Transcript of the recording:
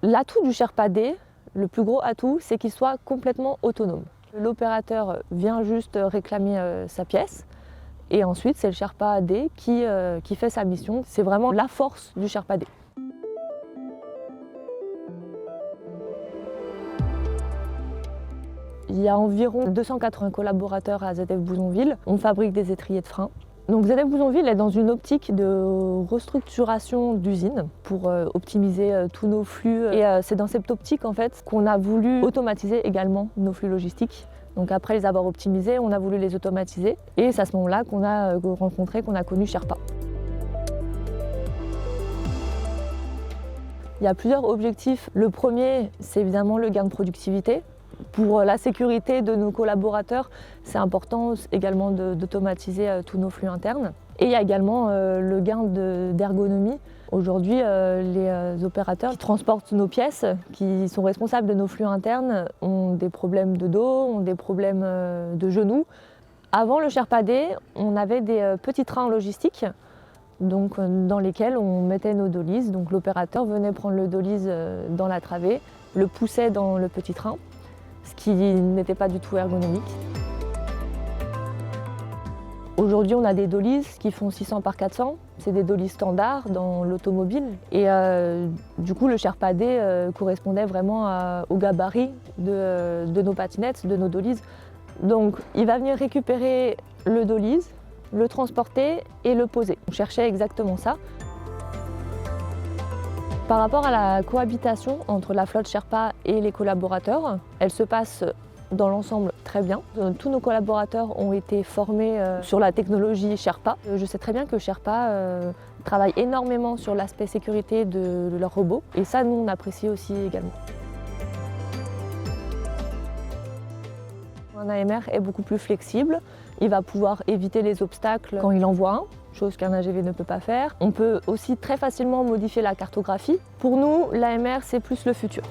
L'atout du Sherpa D, le plus gros atout, c'est qu'il soit complètement autonome. L'opérateur vient juste réclamer sa pièce et ensuite c'est le Sherpa D qui fait sa mission. C'est vraiment la force du Sherpa D. Il y a environ 280 collaborateurs à ZF Bouzonville. On fabrique des étriers de frein. Donc ZF Bouzonville est dans une optique de restructuration d'usine pour optimiser tous nos flux. Et c'est dans cette optique en fait qu'on a voulu automatiser également nos flux logistiques. Donc après les avoir optimisés, on a voulu les automatiser. Et c'est à ce moment-là qu'on a rencontré, qu'on a connu Sherpa. Il y a plusieurs objectifs. Le premier, c'est évidemment le gain de productivité. Pour la sécurité de nos collaborateurs, c'est important également d'automatiser tous nos flux internes. Et il y a également le gain d'ergonomie. Aujourd'hui, les opérateurs qui transportent nos pièces, qui sont responsables de nos flux internes, ont des problèmes de dos, ont des problèmes de genoux. Avant le Sherpa D, on avait des petits trains logistiques donc, dans lesquels on mettait nos dolises. Donc l'opérateur venait prendre le dolise dans la travée, le poussait dans le petit train, ce qui n'était pas du tout ergonomique. Aujourd'hui, on a des dolises qui font 600 par 400. C'est des dolises standards dans l'automobile. Et du coup, le Sherpa D correspondait vraiment au gabarit de nos patinettes, de nos dolises. Donc, il va venir récupérer le dolise, le transporter et le poser. On cherchait exactement ça. Par rapport à la cohabitation entre la flotte Sherpa et les collaborateurs, elle se passe dans l'ensemble très bien. Tous nos collaborateurs ont été formés sur la technologie Sherpa. Je sais très bien que Sherpa travaille énormément sur l'aspect sécurité de leurs robots et ça, nous, on apprécie aussi également. Un AMR est beaucoup plus flexible. Il va pouvoir éviter les obstacles quand il en voit un, chose qu'un AGV ne peut pas faire. On peut aussi très facilement modifier la cartographie. Pour nous, l'AMR, c'est plus le futur.